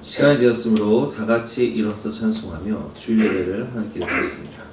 시간이 되었으므로 다 같이 일어서 찬송하며 주일 예배를 함께 드리겠습니다.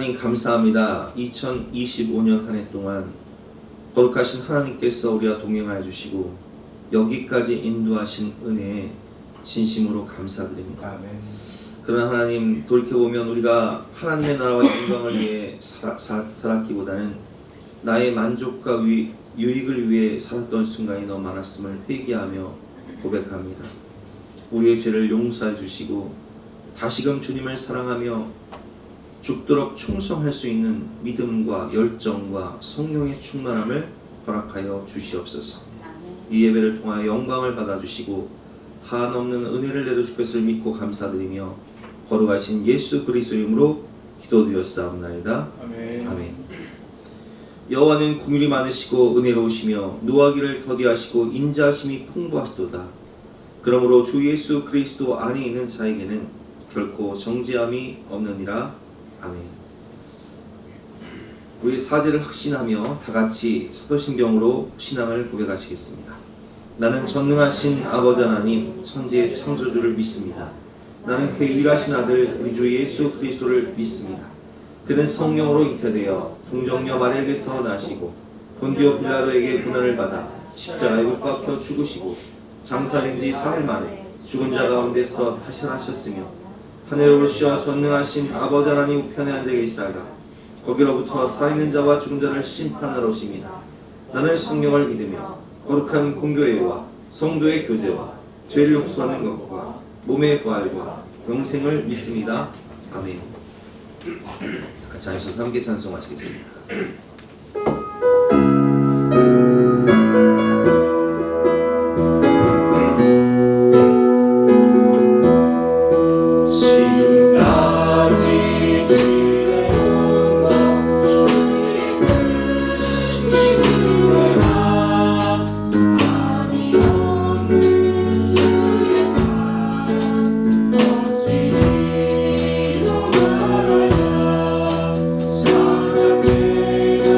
하나님 감사합니다. 2025년 한 해 동안 거룩하신 하나님께서 우리와 동행하여 주시고 여기까지 인도하신 은혜에 진심으로 감사드립니다. 아멘. 그러나 하나님 돌이켜보면 우리가 하나님의 나라와 영광을 위해 살았기보다는 나의 만족과 유익을 위해 살았던 순간이 너무 많았음을 회개하며 고백합니다. 우리의 죄를 용서해 주시고 다시금 주님을 사랑하며 죽도록 충성할 수 있는 믿음과 열정과 성령의 충만함을 허락하여 주시옵소서. 이 예배를 통하여 영광을 받아주시고 한없는 은혜를 내려줄 것을 믿고 감사드리며 거룩하신 예수 그리스도 이름으로 기도드렸사옵나이다. 아멘. 아멘. 여호와는 긍휼이 많으시고 은혜로우시며 노하기를 더디하시고 인자하심이 풍부하시도다. 그러므로 주 예수 그리스도 안에 있는 자에게는 결코 정죄함이 없느니라. 아멘. 우리 사죄를 확신하며 다같이 사도신경으로 신앙을 고백하시겠습니다. 나는 전능하신 아버지 하나님 천지의 창조주를 믿습니다. 나는 그 유일하신 아들 우리 주 예수 그리스도를 믿습니다. 그는 성령으로 잉태되어 동정녀 마리아에게서 나시고 본디오 빌라도에게 고난을 받아 십자가에 못 박혀 죽으시고 장사된 지 사흘 만에 죽은 자 가운데서 다시 나셨으며 하늘에 오르시어 전능하신 아버지 하나님 우편에 앉아 계시다가 거기로부터 살아있는 자와 죽은 자를 심판하러 오십니다. 나는 성령을 믿으며 거룩한 공교회와 성도의 교제와 죄를 용서하는 것과 몸의 부활과 영생을 믿습니다. 아멘. 같이 앉으셔서 함께 찬송하시겠습니다. 사랑해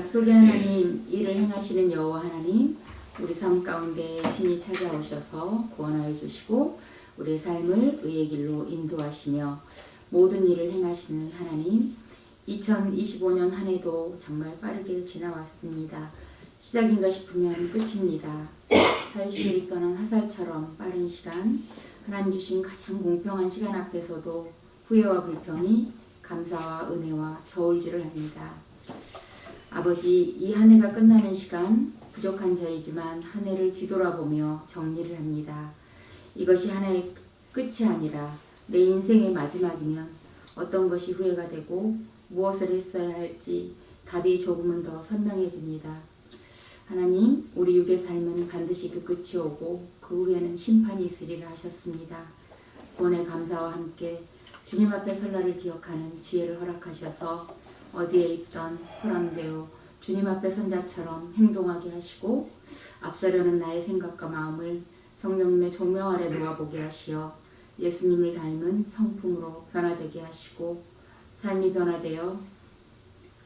약속의 하나님, 일을 행하시는 여호와 하나님, 우리 삶 가운데 친히 찾아오셔서 구원하여 주시고 우리의 삶을 의의 길로 인도하시며 모든 일을 행하시는 하나님, 2025년 한 해도 정말 빠르게 지나왔습니다. 시작인가 싶으면 끝입니다. 80일을 떠난 화살처럼 빠른 시간, 하나님 주신 가장 공평한 시간 앞에서도 후회와 불평이 감사와 은혜와 저울질을 합니다. 아버지, 이 한 해가 끝나는 시간, 부족한 저이지만 한 해를 뒤돌아보며 정리를 합니다. 이것이 하나의 끝이 아니라 내 인생의 마지막이면 어떤 것이 후회가 되고 무엇을 했어야 할지 답이 조금은 더 선명해집니다. 하나님, 우리 육의 삶은 반드시 그 끝이 오고 그 후에는 심판이 있으리라 하셨습니다. 구원의 감사와 함께 주님 앞에 설날을 기억하는 지혜를 허락하셔서 어디에 있던 호람되어 주님 앞에 선자처럼 행동하게 하시고 앞서려는 나의 생각과 마음을 성령님의 조명 아래 놓아보게 하시어 예수님을 닮은 성품으로 변화되게 하시고 삶이 변화되어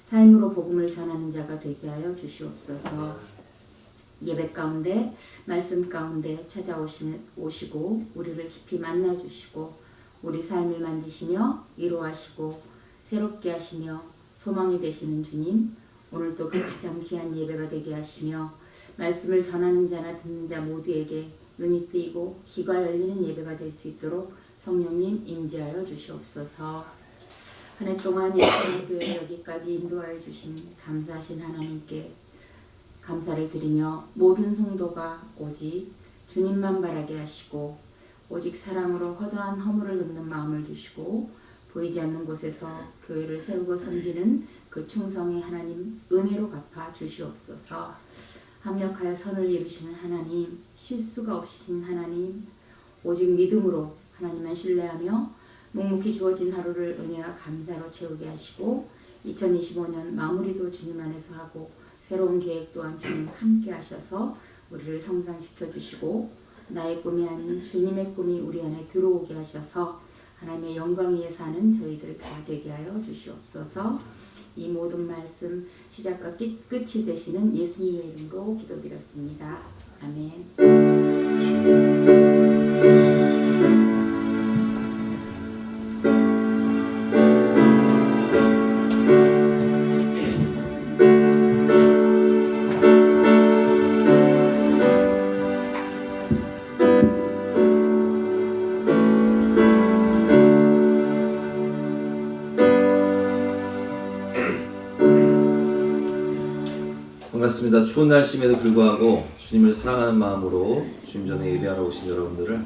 삶으로 복음을 전하는 자가 되게 하여 주시옵소서. 예배 가운데 말씀 가운데 찾아오시고 우리를 깊이 만나주시고 우리 삶을 만지시며 위로하시고 새롭게 하시며 소망이 되시는 주님, 오늘도 그 가장 귀한 예배가 되게 하시며 말씀을 전하는 자나 듣는 자 모두에게 눈이 뜨이고 귀가 열리는 예배가 될 수 있도록 성령님 임재하여 주시옵소서. 한 해 동안 예수님의 교회를 여기까지 인도하여 주신 감사하신 하나님께 감사를 드리며 모든 성도가 오직 주님만 바라게 하시고 오직 사랑으로 허다한 허물을 덮는 마음을 주시고 보이지 않는 곳에서 교회를 세우고 섬기는 그 충성의 하나님 은혜로 갚아 주시옵소서. 합력하여 선을 이루시는 하나님, 실수가 없으신 하나님, 오직 믿음으로 하나님만 신뢰하며 묵묵히 주어진 하루를 은혜와 감사로 채우게 하시고 2025년 마무리도 주님 안에서 하고 새로운 계획 또한 주님 함께 하셔서 우리를 성장시켜 주시고 나의 꿈이 아닌 주님의 꿈이 우리 안에 들어오게 하셔서 하나님의 영광 위에 사는 저희들 다 되게 하여 주시옵소서. 이 모든 말씀 시작과 끝이 되시는 예수님의 이름으로 기도드렸습니다. 아멘. 반갑습니다. 추운 날씨임에도 불구하고 주님을 사랑하는 마음으로 주님 전에 예배하러 오신 여러분들을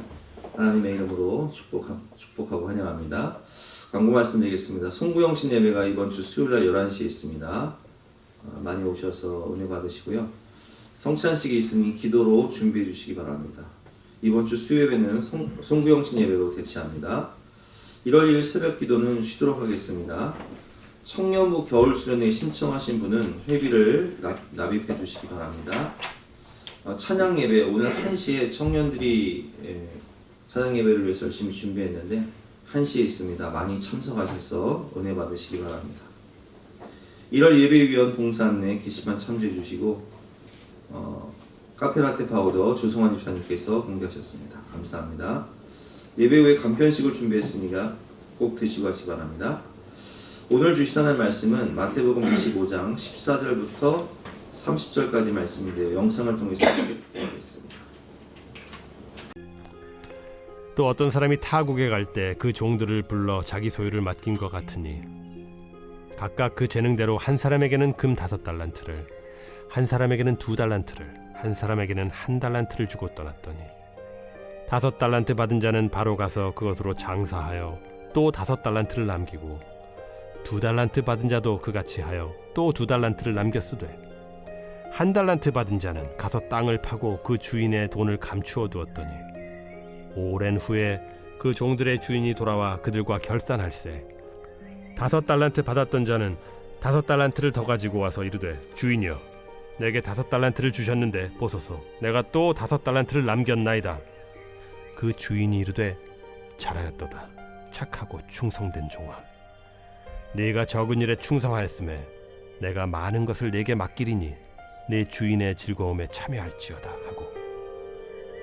하나님의 이름으로 축복하고 환영합니다. 광고 말씀드리겠습니다. 송구영신 예배가 이번 주 수요일날 11시에 있습니다. 많이 오셔서 은혜 받으시고요. 성찬식이 있으니 기도로 준비해 주시기 바랍니다. 이번 주 수요 예배는 송구영신 예배로 대체합니다. 1월 1일 새벽 기도는 쉬도록 하겠습니다. 청년부 겨울 수련회 신청하신 분은 회비를 납입해 주시기 바랍니다. 찬양 예배 오늘 1시에 청년들이 찬양 예배를 위해서 열심히 준비했는데 1시에 있습니다. 많이 참석하셔서 은혜 받으시기 바랍니다. 1월 예배위원 봉사 안내 게시판 참조해 주시고 카페라테 파우더 조성환 집사님께서 공개하셨습니다. 감사합니다. 예배 후에 간편식을 준비했으니까 꼭 드시고 가시기 바랍니다. 오늘 주신 하나님의 말씀은 마태복음 25장 14절부터 30절까지 말씀인데요. 영상을 통해서 보겠습니다. 또 어떤 사람이 타국에 갈 때 그 종들을 불러 자기 소유를 맡긴 것 같으니 각각 그 재능대로 한 사람에게는 금 5달란트를, 한 사람에게는 2달란트를, 한 사람에게는 1달란트를 주고 떠났더니 5달란트 받은 자는 바로 가서 그것으로 장사하여 또 5달란트를 남기고 2달란트 받은 자도 그같이 하여 또 2달란트를 남겼으되 1달란트 받은 자는 가서 땅을 파고 그 주인의 돈을 감추어 두었더니 오랜 후에 그 종들의 주인이 돌아와 그들과 결산할세 5달란트 받았던 자는 5달란트를 더 가지고 와서 이르되 주인이여 내게 5달란트를 주셨는데 보소서 내가 또 5달란트를 남겼나이다. 그 주인이 이르되 잘하였도다 착하고 충성된 종아 네가 적은 일에 충성하였음에 내가 많은 것을 내게 맡기리니 내 주인의 즐거움에 참여할지어다 하고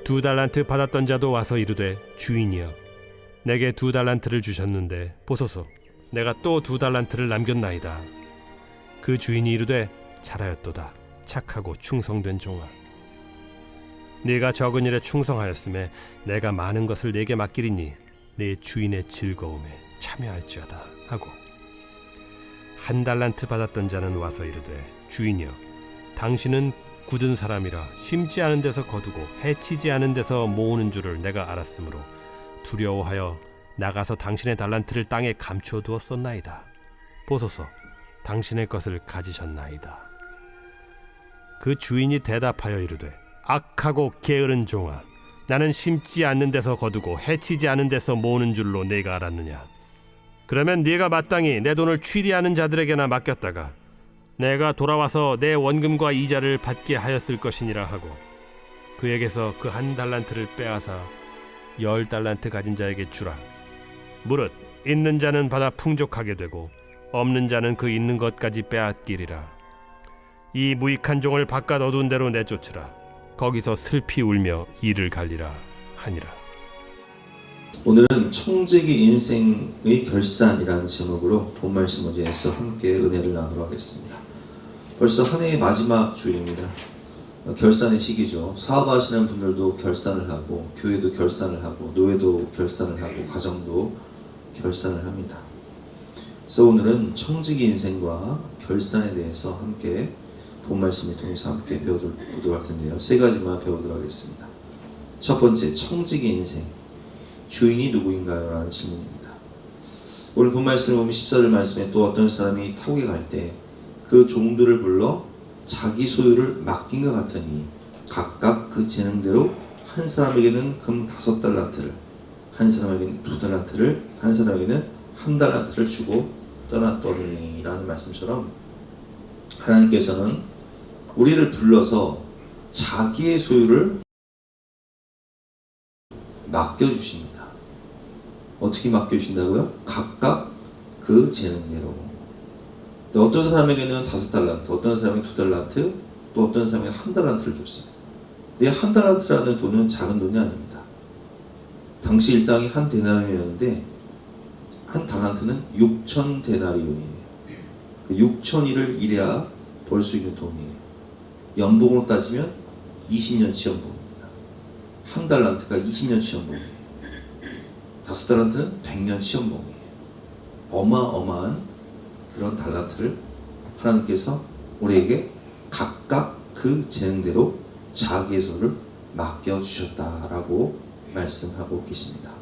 2달란트 받았던 자도 와서 이르되 주인이여 내게 2달란트를 주셨는데 보소서 내가 또 2달란트를 남겼나이다. 그 주인이 이르되 잘하였도다 착하고 충성된 종아 네가 적은 일에 충성하였음에 내가 많은 것을 내게 맡기리니 내 주인의 즐거움에 참여할지어다 하고 1달란트 받았던 자는 와서 이르되 주인이여 당신은 굳은 사람이라 심지 않은 데서 거두고 해치지 않은 데서 모으는 줄을 내가 알았으므로 두려워하여 나가서 당신의 달란트를 땅에 감추어 두었었나이다. 보소서 당신의 것을 가지셨나이다. 그 주인이 대답하여 이르되 악하고 게으른 종아 나는 심지 않는 데서 거두고 해치지 않은 데서 모으는 줄로 네가 알았느냐. 그러면 네가 마땅히 내 돈을 취리하는 자들에게나 맡겼다가 내가 돌아와서 내 원금과 이자를 받게 하였을 것이니라 하고 그에게서 그 1달란트를 빼앗아 10달란트 가진 자에게 주라. 무릇 있는 자는 받아 풍족하게 되고 없는 자는 그 있는 것까지 빼앗기리라. 이 무익한 종을 바깥 어두운 데로 내쫓으라. 거기서 슬피 울며 이를 갈리라 하니라. 오늘은 청지기 인생의 결산이라는 제목으로 본 말씀 의지해서 함께 은혜를 나누도록 하겠습니다. 벌써 한 해의 마지막 주일입니다. 결산의 시기죠. 사업하시는 분들도 결산을 하고 교회도 결산을 하고 노예도 결산을 하고 가정도 결산을 합니다. 그래서 오늘은 청지기 인생과 결산에 대해서 함께 본 말씀을 통해서 함께 배워보도록 할 텐데요. 3가지만 배우도록 하겠습니다. 첫 번째, 청지기 인생. 주인이 누구인가요? 라는 질문입니다. 오늘 본 말씀을 보면 14절 말씀에 또 어떤 사람이 타국에 갈 때 그 종들을 불러 자기 소유를 맡긴 것 같으니 각각 그 재능대로 한 사람에게는 금 5달란트를, 한 사람에게는 2달란트를, 한 사람에게는 1달란트를 주고 떠났더니 라는 말씀처럼 하나님께서는 우리를 불러서 자기의 소유를 맡겨주십니다. 어떻게 맡겨주신다고요? 각각 그 재능대로. 어떤 사람에게는 5달란트, 어떤 사람에게 2달란트, 또 어떤 사람에게 1달란트를 줬어요. 근데 1달란트라는 돈은 작은 돈이 아닙니다. 당시 일당이 1데나리온이었는데 1달란트는 6,000데나리온이에요. 그 6,000일을 일해야 벌 수 있는 돈이에요. 연봉으로 따지면 20년치 연봉입니다. 1달란트가 20년치 연봉이에요. 5달란트는 100년치 연봉이에요. 어마어마한 그런 달란트를 하나님께서 우리에게 각각 그 재능대로 자기의 소를 맡겨주셨다라고 말씀하고 계십니다.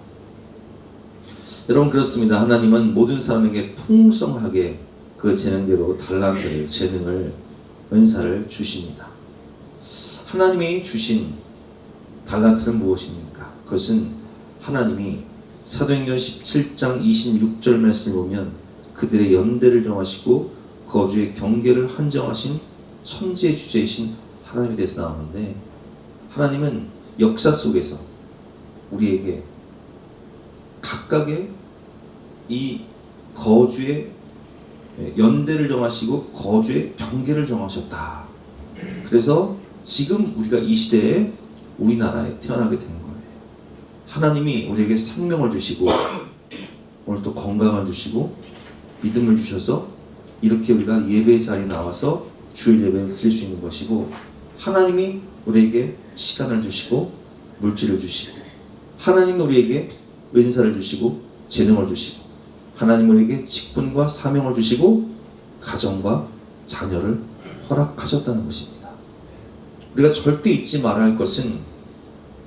여러분 그렇습니다. 하나님은 모든 사람에게 풍성하게 그 재능대로 달란트를, 재능을, 은사를 주십니다. 하나님이 주신 달란트는 무엇입니까? 그것은 하나님이 사도행전 17장 26절 말씀을 보면 그들의 연대를 정하시고 거주의 경계를 한정하신 천지의 주제이신 하나님에 대해서 나오는데, 하나님은 역사 속에서 우리에게 각각의 이 거주의 연대를 정하시고 거주의 경계를 정하셨다. 그래서 지금 우리가 이 시대에 우리나라에 태어나게 된 거예요. 하나님이 우리에게 생명을 주시고 오늘 또 건강을 주시고 믿음을 주셔서 이렇게 우리가 예배 자리에 나와서 주일 예배를 드릴 수 있는 것이고, 하나님이 우리에게 시간을 주시고 물질을 주시고, 하나님이 우리에게 은사를 주시고 재능을 주시고, 하나님이 우리에게 직분과 사명을 주시고 가정과 자녀를 허락하셨다는 것입니다. 우리가 절대 잊지 말아야 할 것은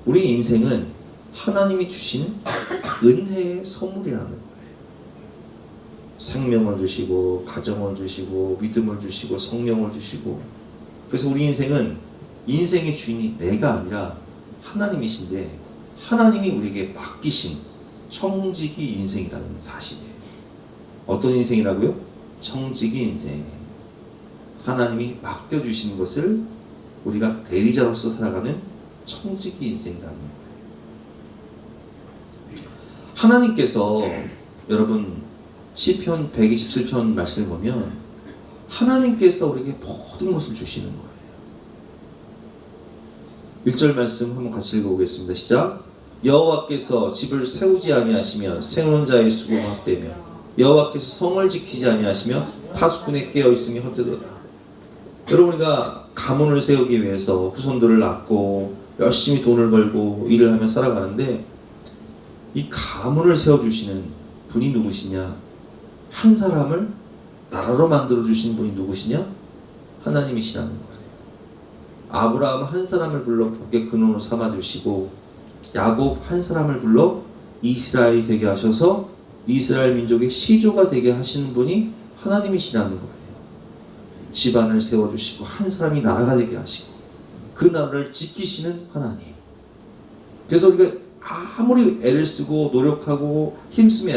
우리 인생은 하나님이 주신 은혜의 선물이라는 거예요. 생명을 주시고 가정을 주시고 믿음을 주시고 성령을 주시고, 그래서 우리 인생은 인생의 주인이 내가 아니라 하나님이신데 하나님이 우리에게 맡기신 청지기 인생이라는 사실이에요. 어떤 인생이라고요? 청지기 인생. 하나님이 맡겨주신 것을 우리가 대리자로서 살아가는 청지기 인생이라는 거예요. 하나님께서 여러분 시편 127편 말씀을 보면 하나님께서 우리에게 모든 것을 주시는 거예요. 1절 말씀 한번 같이 읽어보겠습니다. 시작. 여호와께서 집을 세우지 아니하시며 세우는 자의 수고가 헛되며 여호와께서 성을 지키지 아니하시며 파수꾼에 깨어 있음이 헛되도다. 여러분, 우리가 가문을 세우기 위해서 후손들을 낳고 열심히 돈을 벌고 일을 하며 살아가는데 이 가문을 세워주시는 분이 누구시냐? 한 사람을 나라로 만들어주신 분이 누구시냐? 하나님이시라는 거예요. 아브라함 한 사람을 불러 복의 근원으로 삼아주시고 야곱 한 사람을 불러 이스라엘이 되게 하셔서 이스라엘 민족의 시조가 되게 하시는 분이 하나님이시라는 거예요. 집안을 세워주시고 한 사람이 나라가 되게 하시고 그 나라를 지키시는 하나님. 그래서 우리가 아무리 애를 쓰고 노력하고 힘쓰며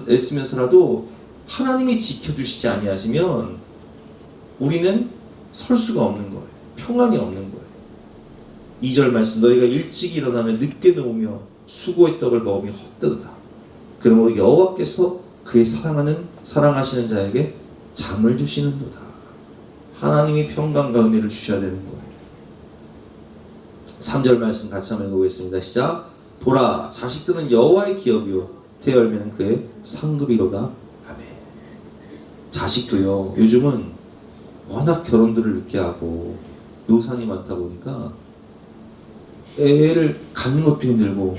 애쓰면서라도 하나님이 지켜주시지 아니하시면 우리는 설 수가 없는 거예요. 평안이 없는 거예요. 2절 말씀, 너희가 일찍 일어나면 늦게 누우며 수고의 떡을 먹으며 헛되도다. 그러므로 여호와께서 그의 사랑하시는 자에게 잠을 주시는도다. 하나님이 평강과 은혜를 주셔야 되는 거예요. 3절 말씀 같이 한번 읽어보겠습니다. 시작. 보라, 자식들은 여호와의 기업이요 태열매는 그의 상급이로다. 아멘. 자식도요, 요즘은 워낙 결혼들을 늦게 하고 노산이 많다 보니까 애를 갖는 것도 힘들고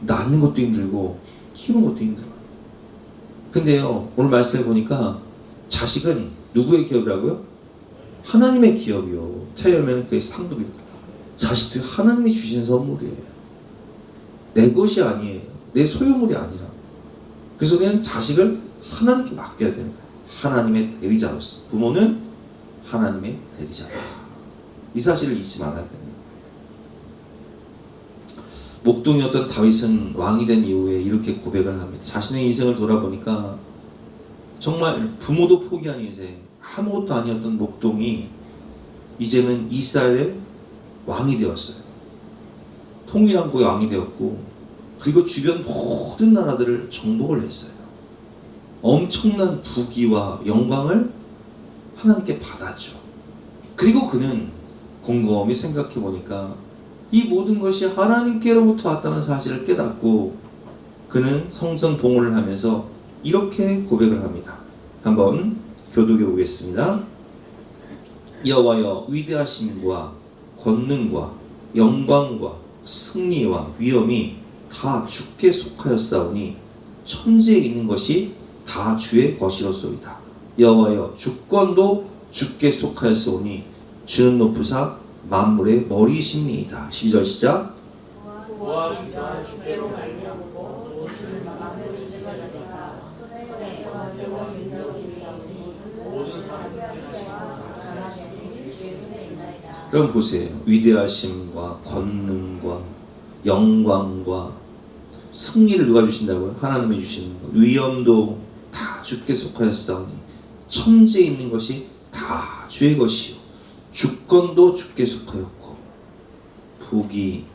낳는 것도 힘들고 키우는 것도 힘들어요. 근데요, 오늘 말씀을 보니까 자식은 누구의 기업이라고요? 하나님의 기업이요 태열매는 그의 상급이다. 자식도 하나님이 주신 선물이에요. 내 것이 아니에요. 내 소유물이 아니라. 그래서 우리는 자식을 하나님께 맡겨야 되는 거예요. 하나님의 대리자로서. 부모는 하나님의 대리자다. 이 사실을 잊지 말아야 됩니다. 목동이었던 다윗은 왕이 된 이후에 이렇게 고백을 합니다. 자신의 인생을 돌아보니까 정말 부모도 포기한 인생, 아무것도 아니었던 목동이 이제는 이스라엘의 왕이 되었어요. 통일왕국의 왕이 되었고, 그리고 주변 모든 나라들을 정복을 했어요. 엄청난 부귀와 영광을 하나님께 받았죠. 그리고 그는 곰곰이 생각해 보니까 이 모든 것이 하나님께로부터 왔다는 사실을 깨닫고 그는 성전 봉헌을 하면서 이렇게 고백을 합니다. 한번 교독해 보겠습니다. 여호와여, 위대하심과 권능과 영광과 승리와 위엄이 다 주께 속하였사오니 천지에 있는 것이 다 주의 것이로소이다. 여호와여, 주권도 주께 속하였사오니 주는 높으사 만물의 머리이십니이다. 12절 시작. 그럼 보세요. 위대하심과 권능과 영광과 승리를 누가 주신다고요? 하나님이 주시는 것. 위엄도 다 주께 속하였사오니 천지에 있는 것이 다 주의 것이요 주권도 주께 속하였고 부귀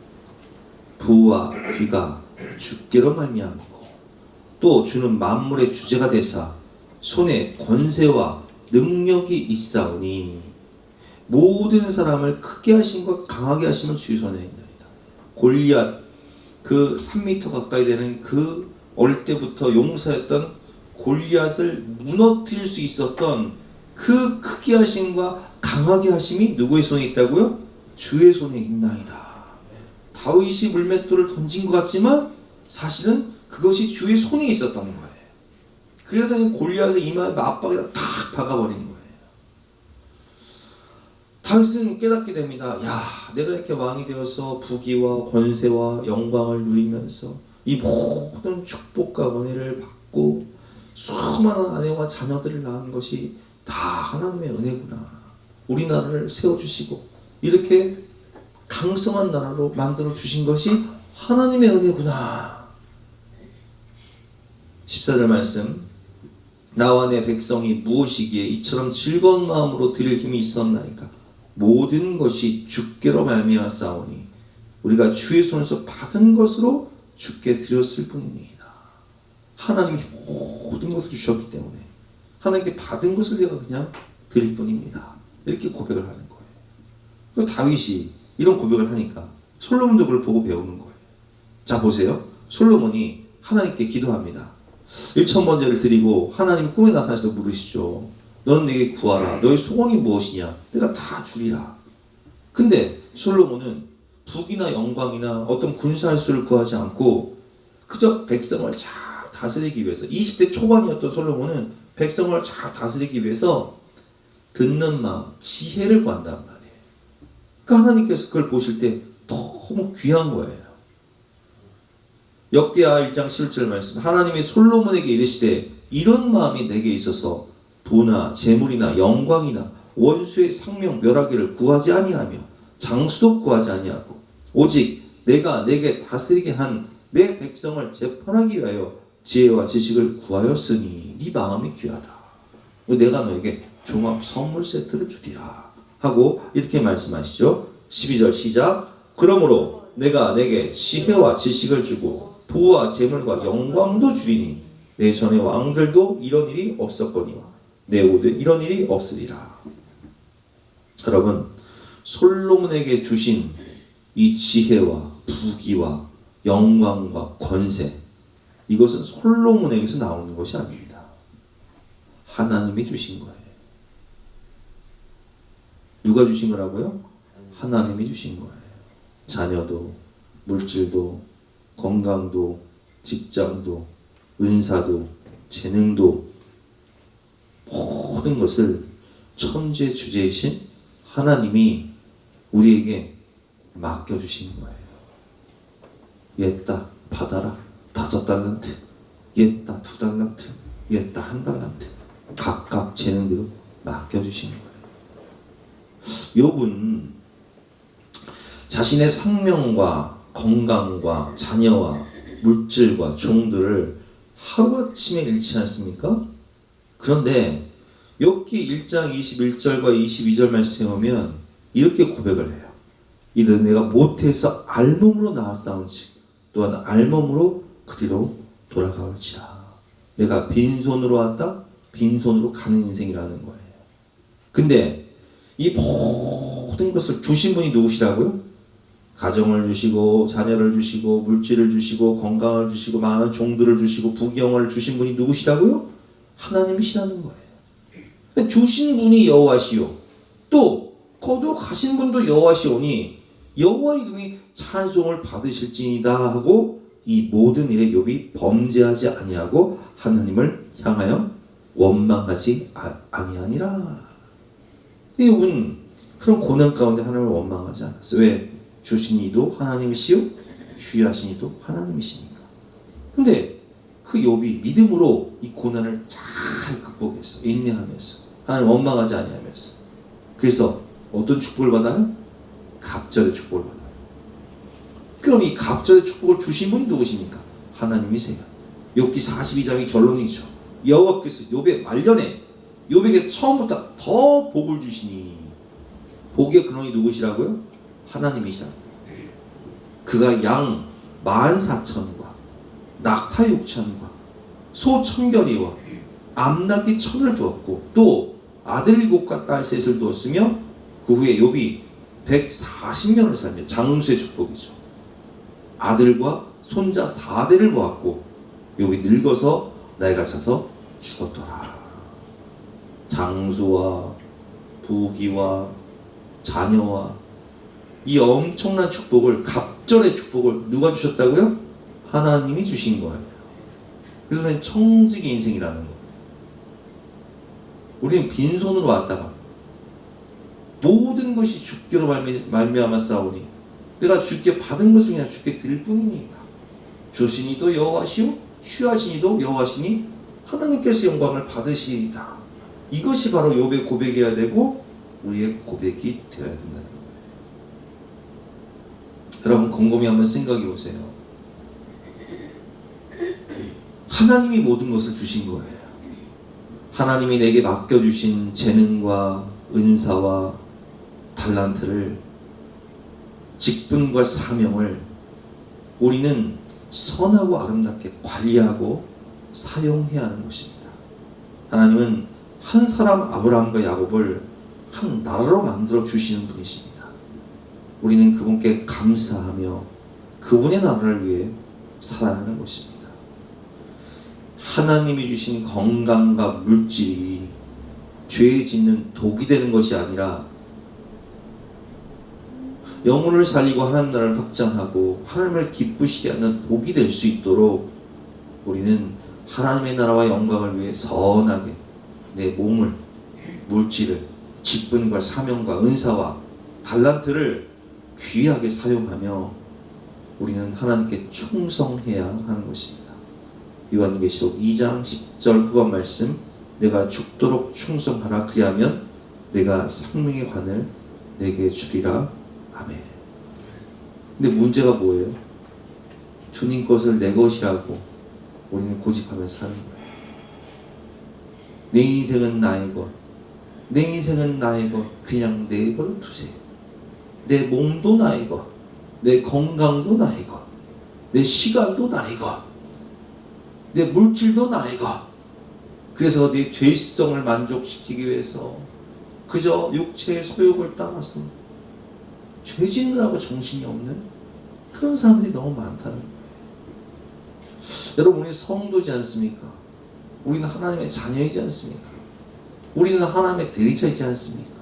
부와 귀가 주께로 말미암고 또 주는 만물의 주제가 되사 손에 권세와 능력이 있사오니 모든 사람을 크게 하심과 강하게 하심을 주의 손에 있나이다. 골리앗 그 3m 가까이 되는 그 어릴 때부터 용사였던 골리앗을 무너뜨릴 수 있었던 그 크게 하심과 강하게 하심이 누구의 손에 있다고요? 주의 손에 있나이다. 다윗이 물맷돌을 던진 것 같지만 사실은 그것이 주의 손에 있었던 거예요. 그래서 골리앗의 이마에 맞박에다 탁 박아버린 거예요. 다윗은 깨닫게 됩니다. 야, 내가 이렇게 왕이 되어서 부귀와 권세와 영광을 누리면서 이 모든 축복과 은혜를 받고 수많은 아내와 자녀들을 낳은 것이 다 하나님의 은혜구나. 우리나라를 세워주시고 이렇게 강성한 나라로 만들어 주신 것이 하나님의 은혜구나. 14절 말씀. 나와 내 백성이 무엇이기에 이처럼 즐거운 마음으로 드릴 힘이 있었나이까. 모든 것이 주께로 말미암았사오니 우리가 주의 손에서 받은 것으로 주께 드렸을 뿐입니다. 하나님께 모든 것을 주셨기 때문에 하나님께 받은 것을 내가 그냥 드릴 뿐입니다. 이렇게 고백을 하는 거예요. 그 다윗이 이런 고백을 하니까 솔로몬도 그걸 보고 배우는 거예요. 자 보세요. 솔로몬이 하나님께 기도합니다. 1,000번제를 드리고 하나님 꿈에 나타나서 물으시죠. 너는 내게 구하라. 너의 소원이 무엇이냐? 내가 다 주리라. 근데 솔로몬은 부귀나 영광이나 어떤 군사할 수를 구하지 않고 그저 백성을 잘 다스리기 위해서 20대 초반이었던 솔로몬은 백성을 잘 다스리기 위해서 듣는 마음, 지혜를 구한단 말이에요. 그러니까 하나님께서 그걸 보실 때 너무 귀한 거예요. 역대하 1장 11절 말씀, 하나님이 솔로몬에게 이르시되 이런 마음이 내게 있어서 부나 재물이나 영광이나 원수의 상명 멸하기를 구하지 아니하며 장수도 구하지 아니하고 오직 내가 내게 다스리게 한 내 백성을 재판하기 위하여 지혜와 지식을 구하였으니 네 마음이 귀하다. 내가 너에게 종합 선물 세트를 주리라 하고 이렇게 말씀하시죠. 12절 시작. 그러므로 내가 내게 지혜와 지식을 주고 부와 재물과 영광도 주리니 내 전의 왕들도 이런 일이 없었거니와 내 후도 이런 일이 없으리라. 여러분, 솔로몬에게 주신 이 지혜와 부귀와 영광과 권세, 이것은 솔로몬에게서 나오는 것이 아닙니다. 하나님이 주신 거예요. 누가 주신 거라고요? 하나님이 주신 거예요. 자녀도, 물질도, 건강도, 직장도, 은사도, 재능도, 모든 것을 천재 주제이신 하나님이 우리에게 맡겨주신 거예요. 얘다 받아라. 5달란트, 얘다 2달란트, 얘다 1달란트, 각각 재능대로 맡겨주신 거예요. 욥은 자신의 상명과 건강과 자녀와 물질과 종들을 하루아침에 잃지 않습니까? 그런데 욥기 1장 21절과 22절 말씀에 보면 이렇게 고백을 해요. 이는 내가 모태에서 알몸으로 나왔사온즉 또한 알몸으로 그리로 돌아가올지라. 내가 빈손으로 왔다 빈손으로 가는 인생이라는 거예요. 근데 이 모든 것을 주신 분이 누구시라고요? 가정을 주시고 자녀를 주시고 물질을 주시고 건강을 주시고 많은 종들을 주시고 부귀영화를 주신 분이 누구시라고요? 하나님이시라는 거예요. 주신 분이 여호와시요 또 거두가신 분도 여호와시오니 여호와 이름이 찬송을 받으실지니이다 하고 이 모든 일에 욥이 범죄하지 아니하고 하나님을 향하여 원망하지 아니하니라. 욥은 그런 고난 가운데 하나님을 원망하지 않았어요. 왜? 주신 이도 하나님이시요 취하신 이도 하나님이시니까. 근데 그 욥이 믿음으로 이 고난을 잘 극복했어. 인내하면서 하나님 원망하지 아니하면서. 그래서 어떤 축복을 받아요? 갑절의 축복을 받아요. 그럼 이 갑절의 축복을 주신 분이 누구십니까? 하나님이세요. 욥기 42장의 결론이죠. 여호와께서 욥의 말년에 욥에게 처음부터 더 복을 주시니 복의 근원이 누구시라고요? 하나님이시라. 그가 양 14,000과 낙타 6,000과 소 1,000결이와 암낙이 1,000을 두었고 또 아들 7과 딸 3을 두었으며 그 후에 욥이 140년을 살며 장수의 축복이죠. 아들과 손자 4대를 보았고 욥이 늙어서 나이가 차서 죽었더라. 장수와 부귀와 자녀와 이 엄청난 축복을 갑절의 축복을 누가 주셨다고요? 하나님이 주신 거예요. 그래서 청지기 인생이라는 거예요. 우리는 빈손으로 왔다가 모든 것이 주께로 말미암아 싸우니 내가 주께 받은 것을 그냥 주께 드릴 뿐이니까. 주신 이도 여호와시요 취하신 이도 여호와시니 하나님께서 영광을 받으시리다. 이것이 바로 욥의 고백이어야 되고 우리의 고백이 되어야 된다는 거예요. 여러분 곰곰이 한번 생각해 보세요. 하나님이 모든 것을 주신 거예요. 하나님이 내게 맡겨주신 재능과 은사와 달란트를 직분과 사명을 우리는 선하고 아름답게 관리하고 사용해야 하는 것입니다. 하나님은 한 사람 아브라함과 야곱을 한 나라로 만들어 주시는 분이십니다. 우리는 그분께 감사하며 그분의 나라를 위해 살아가는 것입니다. 하나님이 주신 건강과 물질이 죄 짓는 독이 되는 것이 아니라 영혼을 살리고 하나님 나라를 확장하고 하나님을 기쁘시게 하는 복이 될 수 있도록 우리는 하나님의 나라와 영광을 위해 선하게 내 몸을, 물질을, 직분과 사명과 은사와 달란트를 귀하게 사용하며 우리는 하나님께 충성해야 하는 것입니다. 요한계시록 2장 10절 후반 말씀, 내가 죽도록 충성하라. 그리하면 내가 생명의 관을 내게 주리라. 아멘. 근데 문제가 뭐예요? 주님 것을 내 것이라고 우리는 고집하며 사는 거예요. 내 인생은 나의 것, 내 인생은 나의 것, 그냥 내버려 두세요. 내 몸도 나의 것, 내 건강도 나의 것, 내 시간도 나의 것, 내 물질도 나의 것. 그래서 내 죄성을 만족시키기 위해서 그저 육체의 소욕을 따라서 죄 짓느라고 정신이 없는 그런 사람들이 너무 많다는 거예요. 여러분, 우리 성도지 않습니까? 우리는 하나님의 자녀이지 않습니까? 우리는 하나님의 대리자이지 않습니까?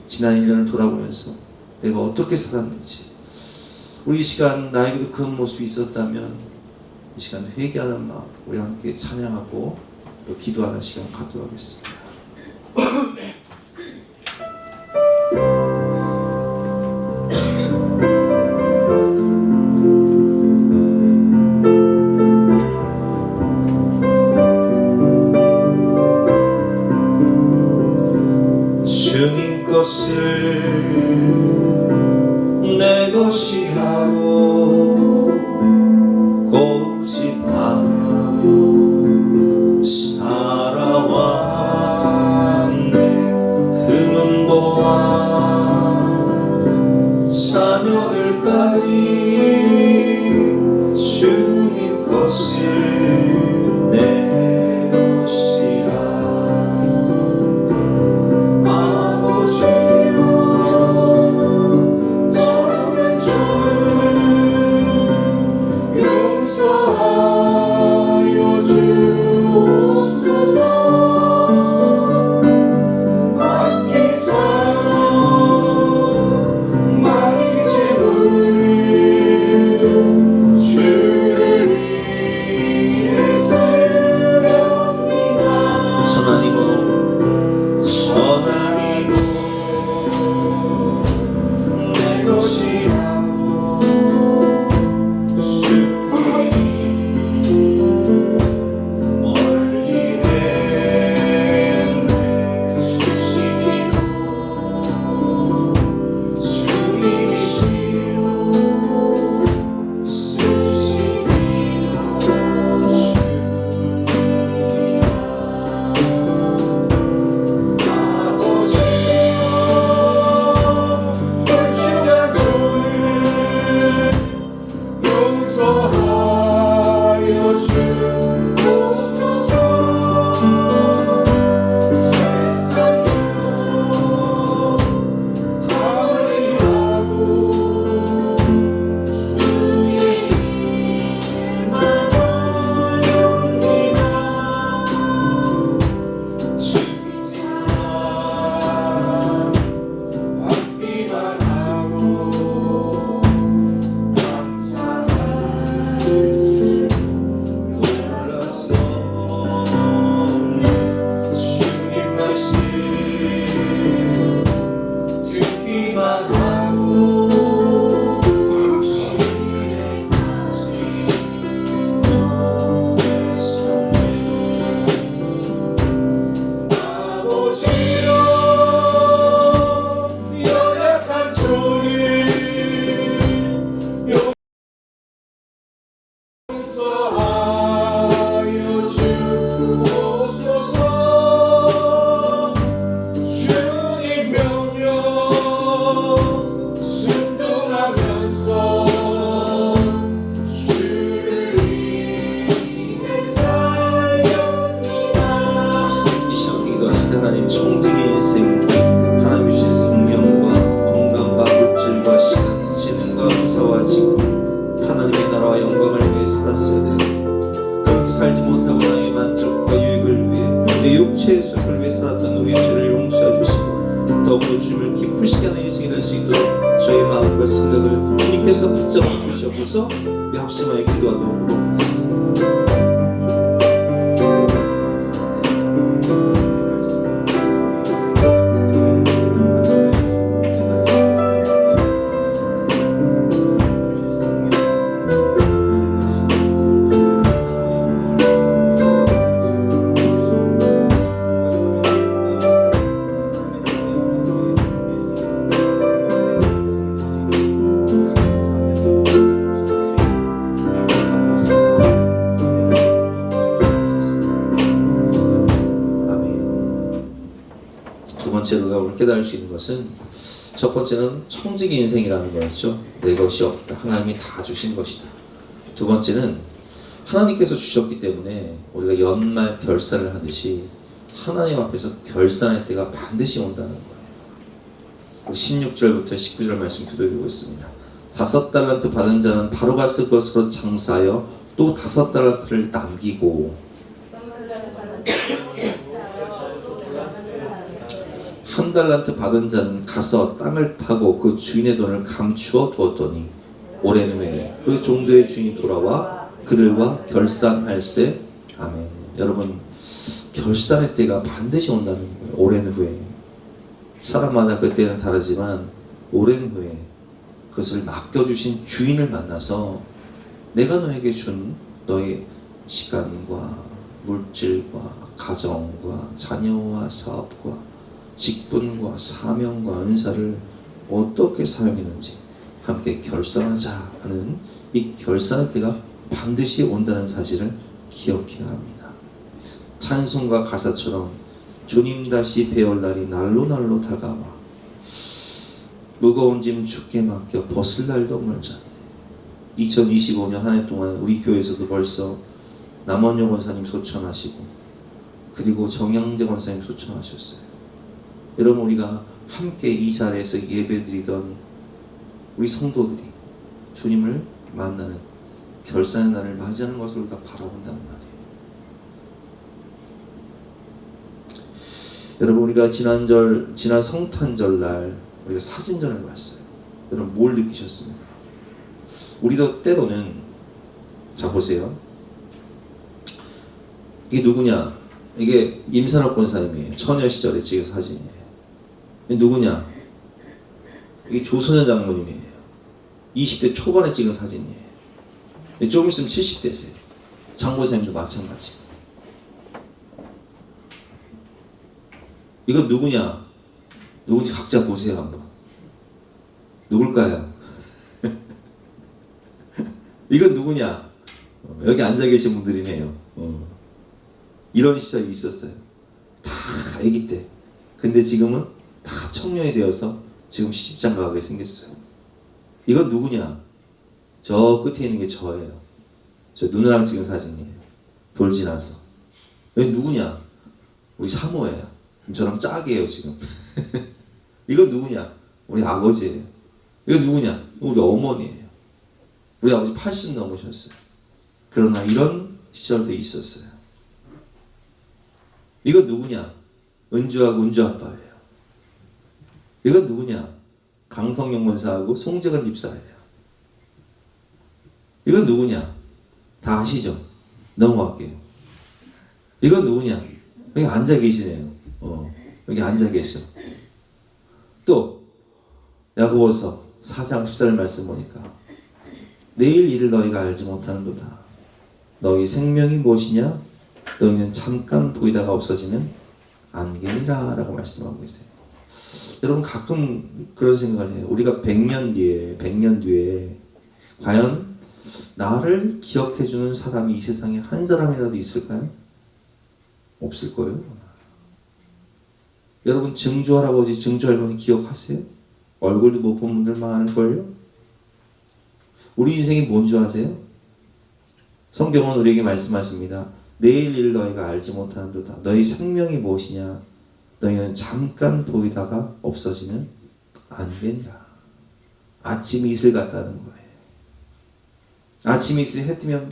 지난 1년을 돌아보면서 내가 어떻게 살았는지, 우리 이 시간 나에게도 그런 모습이 있었다면 이 시간 회개하는 마음 우리 함께 찬양하고 또 기도하는 시간 갖도록 하겠습니다. 주님 것을 내 것이라고 고집하며 살아왔네. 금은보화 자녀들까지 주님 것을 내 것이라. 아버지여, 저는 주를 더욱더 주님을 기쁘시게 하는 인생이 될 수 있도록 저희 마음과 생각을 주님께서 붙잡아 주시옵소서. 우리 합심하여 기도하도록 하겠습니다. 두 번째로 우리가 오늘 깨달을 수 있는 것은, 첫 번째는 청지기 인생이라는 거였죠. 내 것이 없다. 하나님이 다 주신 것이다. 두 번째는 하나님께서 주셨기 때문에 우리가 연말 결산을 하듯이 하나님 앞에서 결산의 때가 반드시 온다는 거예요. 16절부터 19절 말씀 교도해드리고 있습니다. 5달란트 받은 자는 바로 가서 그것으로 장사하여 또 5달란트를 남기고, 한 달란트 받은 자는 가서 땅을 파고 그 주인의 돈을 감추어 두었더니 오랜 후에 그 종들의 주인이 돌아와 그들과 결산할세. 아멘. 여러분, 결산의 때가 반드시 온다는 거예요. 오랜 후에. 사람마다 그때는 다르지만 오랜 후에 그것을 맡겨주신 주인을 만나서 내가 너에게 준 너의 시간과 물질과 가정과 자녀와 사업과 직분과 사명과 은사를 어떻게 사용했는지 함께 결산하자 하는 이 결산의 때가 반드시 온다는 사실을 기억해야 합니다. 찬송가 가사처럼 주님 다시 배울 날이 날로 다가와 무거운 짐 주께 맡겨 벗을 날도 멀잖네. 2025년 한 해 동안 우리 교회에서도 벌써 남원영 원사님 소천하시고, 그리고 정영재 원사님 소천하셨어요. 여러분, 우리가 함께 이 자리에서 예배드리던 우리 성도들이 주님을 만나는 결산의 날을 맞이하는 것을 우리가 바라본다는 말이에요. 여러분, 우리가 지난 성탄절 날 우리가 사진전을 봤어요. 여러분, 뭘 느끼셨습니까? 우리도 때로는, 자 보세요. 이게 누구냐? 이게 임산업 권사님이에요. 처녀 시절에 찍은 사진이에요. 누구냐? 이게 조선현 장모님이에요. 20대 초반에 찍은 사진이에요. 조금 있으면 70대세요. 장모님도 마찬가지. 이건 누구냐? 누군지 각자 보세요 한번. 누굴까요? 이건 누구냐? 여기 앉아 계신 분들이네요. 이런 시절이 있었어요. 다 아기 때. 근데 지금은 다 청년이 되어서 지금 시집장가 가게 생겼어요. 이건 누구냐? 저 끝에 있는 게 저예요. 저 누나랑 찍은 사진이에요. 돌 지나서. 여기 누구냐? 우리 사모예요. 저랑 짝이에요 지금. 이건 누구냐? 우리 아버지예요. 이건 누구냐? 우리 어머니예요. 우리 아버지 80 넘으셨어요. 그러나 이런 시절도 있었어요. 이건 누구냐? 은주하고 은주 아빠예요. 이건 누구냐? 강성영 권사하고 송재건 집사예요. 이건 누구냐? 다 아시죠? 넘어갈게요. 이건 누구냐? 여기 앉아 계시네요. 여기 앉아 계셔. 또 야고보서 4장 14절 말씀 보니까 내일 일을 너희가 알지 못하는도다. 너희 생명이 무엇이냐? 너희는 잠깐 보이다가 없어지는 안개니라 라고 말씀하고 계세요. 여러분, 가끔 그런 생각을 해요. 우리가 100년 뒤에 과연 나를 기억해주는 사람이 이 세상에 한 사람이라도 있을까요? 없을 거예요. 여러분, 증조 할아버지, 증조 할머니 기억하세요? 얼굴도 못 본 분들 많을걸요? 우리 인생이 뭔 줄 아세요? 성경은 우리에게 말씀하십니다. 내일 일 너희가 알지 못하는도다. 너희 생명이 무엇이냐? 너희는 잠깐 보이다가 없어지는 안개니라. 아침 이슬 같다는 거예요. 아침 이슬이 해 뜨면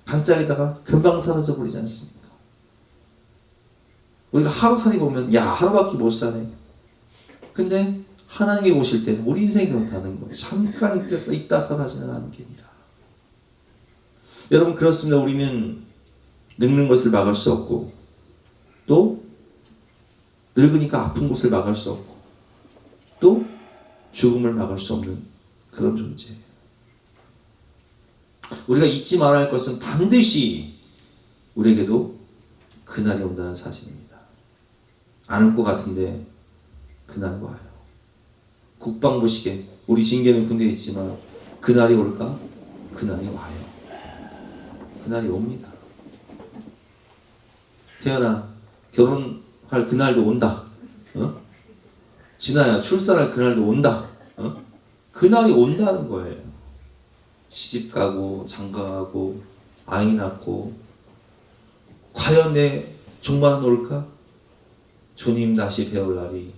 반짝이다가 금방 사라져 버리지 않습니까? 우리가 하루살이 보면 야, 하루밖에 못 사네. 근데 하나님이 보실 때는 우리 인생이 그렇다는 거예요. 잠깐 있다 사라지는 안개니라. 여러분 그렇습니다. 우리는 늙는 것을 막을 수 없고 또 늙으니까 아픈 것을 막을 수 없고 또 죽음을 막을 수 없는 그런 존재예요. 우리가 잊지 말아야 할 것은 반드시 우리에게도 그날이 온다는 사실입니다. 안 올 것 같은데 그날이 와요. 국방부 시계 우리 징계는 군대에 있지만 그날이 올까? 그날이 와요. 그날이 옵니다. 태연아 결혼할 그날도 온다. 진아야 출산할 그날도 온다. 그날이 온다는 거예요. 시집가고 장가가고 아이 낳고 과연 내 종말은 올까? 주님 다시 배울 날이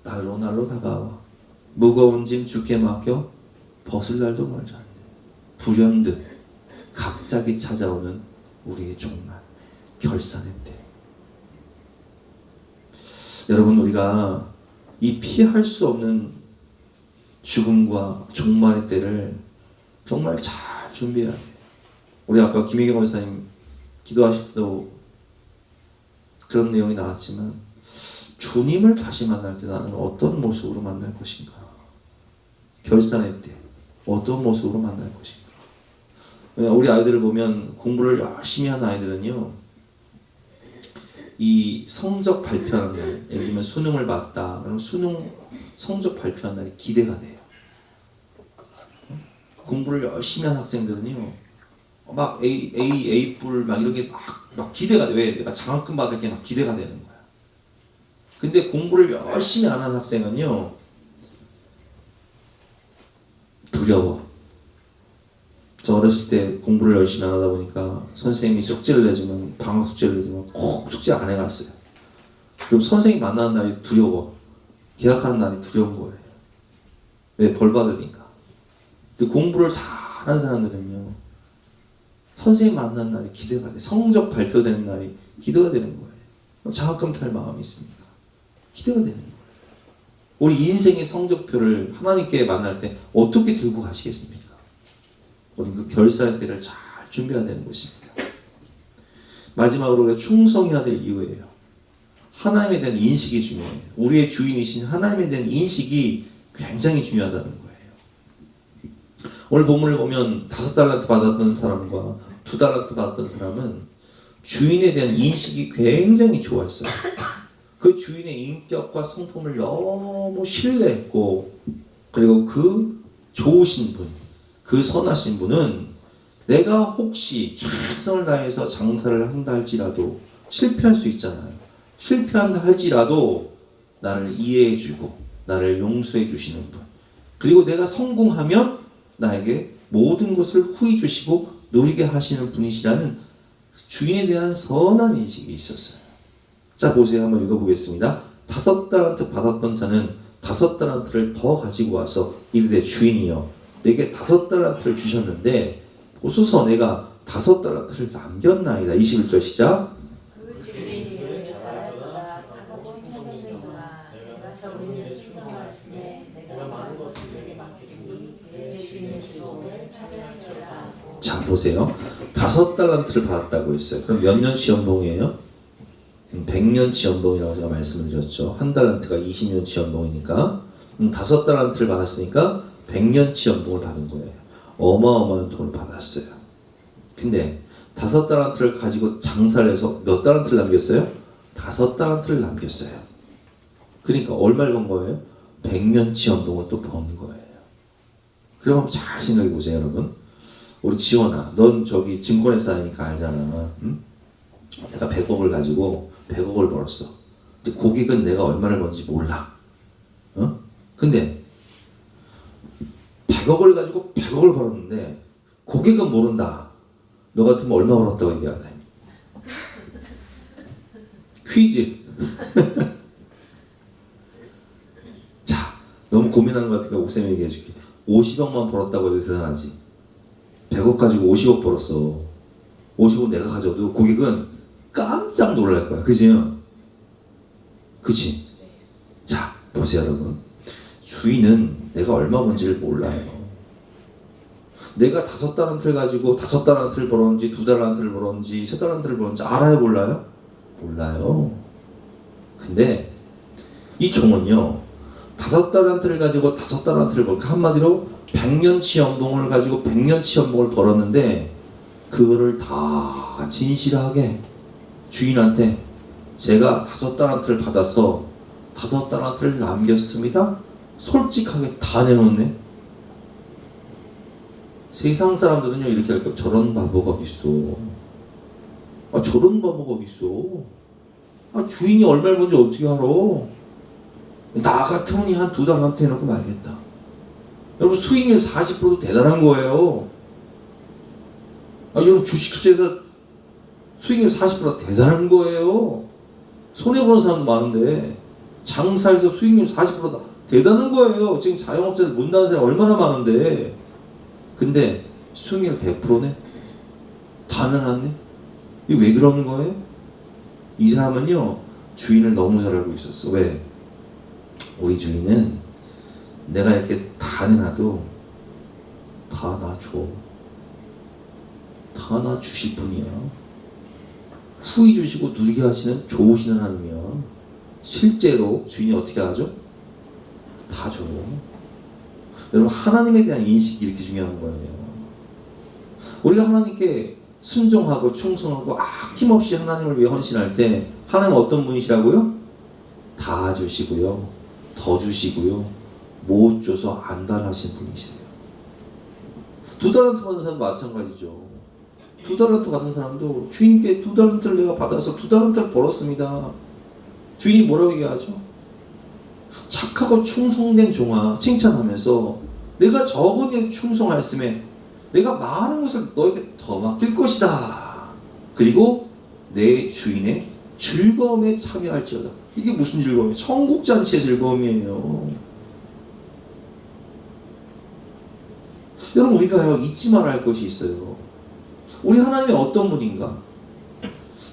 날로 다가와 무거운 짐 주께 맡겨 벗을 날도 멀지 않네. 불현듯 갑자기 찾아오는 우리의 종말 결산의 때. 여러분 우리가 이 피할 수 없는 죽음과 종말의 때를 정말 잘 준비해야 돼요. 우리 아까 김혜경 목사님 기도하실 때도 그런 내용이 나왔지만 주님을 다시 만날 때 나는 어떤 모습으로 만날 것인가? 결산의 때 어떤 모습으로 만날 것인가? 우리 아이들을 보면 공부를 열심히 하는 아이들은요 이 성적 발표하는 날, 예를 들면 수능을 봤다. 그럼 수능 성적 발표하는 날이 기대가 돼요. 공부를 열심히 하는 학생들은요, 막 A+, 막 이런 게 막 기대가 돼. 왜? 내가 장학금 받을 게 막 기대가 되는 거야. 근데 공부를 열심히 안 하는 학생은요, 두려워. 저 어렸을 때 공부를 열심히 안 하다 보니까 선생님이 숙제를 내주면 방학 숙제를 내주면 꼭 숙제 안 해갔어요. 그럼 선생님 만나는 날이 두려워. 계약하는 날이 두려운 거예요. 왜? 벌 받으니까. 근데 공부를 잘하는 사람들은요 선생님 만나는 날이 기대가 돼. 성적 발표되는 날이 기대가 되는 거예요. 장학금 탈 마음이 있으니까 기대가 되는 거예요. 우리 인생의 성적표를 하나님께 만날 때 어떻게 들고 가시겠습니까? 우리는 그 결산의 때를 잘 준비해야 되는 것입니다. 마지막으로 우리가 충성해야 될 이유예요. 하나님에 대한 인식이 중요해요. 우리의 주인이신 하나님에 대한 인식이 굉장히 중요하다는 거예요. 오늘 본문을 보면 5달란트 받았던 사람과 2달란트 받았던 사람은 주인에 대한 인식이 굉장히 좋았어요. 그 주인의 인격과 성품을 너무 신뢰했고 그리고 그 좋으신 분, 그 선하신 분은 내가 혹시 최선을 다해서 장사를 한다 할지라도 실패할 수 있잖아요. 실패한다 할지라도 나를 이해해주고 나를 용서해 주시는 분, 그리고 내가 성공하면 나에게 모든 것을 후히 주시고 누리게 하시는 분이시라는 주인에 대한 선한 인식이 있었어요. 자 보세요. 한번 읽어보겠습니다. 5달란트 받았던 자는 5달란트를 더 가지고 와서 이르되 주인이여 내게 5달란트를 주셨는데 보소서 내가 5달란트를 남겼나이다. 21절 시작. 그 주인이 이를 잘하였다. 하고 행하는구나. 내가 저분을 충성하였으니 내가 많은 것을 내게 맡기니 내 주인의 즐거움을 차별하리라. 자 보세요. 5달란트를 받았다고 했어요. 그럼 몇 년치 연봉이에요? 100년치 연봉이라고 제가 말씀을 드렸죠. 한 달란트가 20년치 연봉이니까 5달란트를 받았으니까 100년치 연봉을 받은 거예요. 어마어마한 돈을 받았어요. 근데 5달란트를 가지고 장사를 해서 몇 달란트를 남겼어요? 5달란트를 남겼어요. 그러니까 얼마를 번 거예요? 100년치 연봉을 또 번 거예요. 그럼 잘 생각해 보세요, 여러분. 우리 지원아, 넌 저기 증권회사 다니니까 알잖아. 응? 내가 100억을 가지고 100억을 벌었어. 근데 고객은 내가 얼마를 버는지 몰라. 근데 100억을 가지고 100억을 벌었는데 고객은 모른다. 너 같으면 얼마 벌었다고 얘기할래? 퀴즈. 자, 너무 고민하는 것 같으니까 옥쌤이 얘기해 줄게. 50억만 벌었다고 해도 대단하지. 100억 가지고 50억 벌었어. 50억 내가 가져도 고객은 깜짝 놀랄 거야. 그지요? 그치? 자, 보세요 여러분. 주인은 내가 얼마 번지를 몰라요. 내가 5달란트를 가지고 5달란트를 벌었는지 2달란트를 벌었는지 3달란트를 벌었는지 알아요 몰라요? 몰라요. 근데 이 종은요 5달란트를 가지고 5달란트를 벌고 한마디로 100년치 연봉을 가지고 100년치 연봉을 벌었는데 그거를 다 진실하게 주인한테 제가 5달란트를 받아서 5달란트를 남겼습니다. 솔직하게 다 내놓네. 세상 사람들은요 이렇게 할 거예요. 저런 바보가 어딨어. 저런 바보가 어딨어. 주인이 얼마를 번지 어떻게 알아. 나 같으면 한 2달란트 해놓고 말겠다. 여러분 수익률 40%도 대단한 거예요. 여러분 주식 투자에서 수익률 40%가 대단한 거예요. 손해보는 사람도 많은데 장사에서 수익률 40%다 대단한 거예요. 지금 자영업자들 못 나는 사람이 얼마나 많은데. 근데 수익률 100%네? 다 내놨네? 이게 왜 그러는 거예요? 이 사람은요 주인을 너무 잘 알고 있었어. 왜? 우리 주인은 내가 이렇게 다 내놔도 다 나 줘. 다 나 주실 분이야. 후히 주시고 누리게 하시는 좋으신 하나님이야. 실제로 주인이 어떻게 하죠? 다 줘요. 여러분 하나님에 대한 인식이 이렇게 중요한 거예요. 우리가 하나님께 순종하고 충성하고 아낌없이 하나님을 위해 헌신할 때 하나님은 어떤 분이시라고요? 다 주시고요. 더 주시고요. 못 줘서 안달하신 분이세요. 2달란트 받은 사람도 마찬가지죠. 2달란트 받은 사람도 주인께 2달란트를 내가 받아서 2달란트를 벌었습니다. 주인이 뭐라고 얘기하죠? 착하고 충성된 종아 칭찬하면서 내가 적은 일에 충성하였음에 내가 많은 것을 너에게 더 맡길 것이다. 그리고 내 주인의 즐거움에 참여할지어다. 이게 무슨 즐거움이에요? 천국잔치의 즐거움이에요. 여러분 우리가 잊지 말아야 할 것이 있어요. 우리 하나님이 어떤 분인가?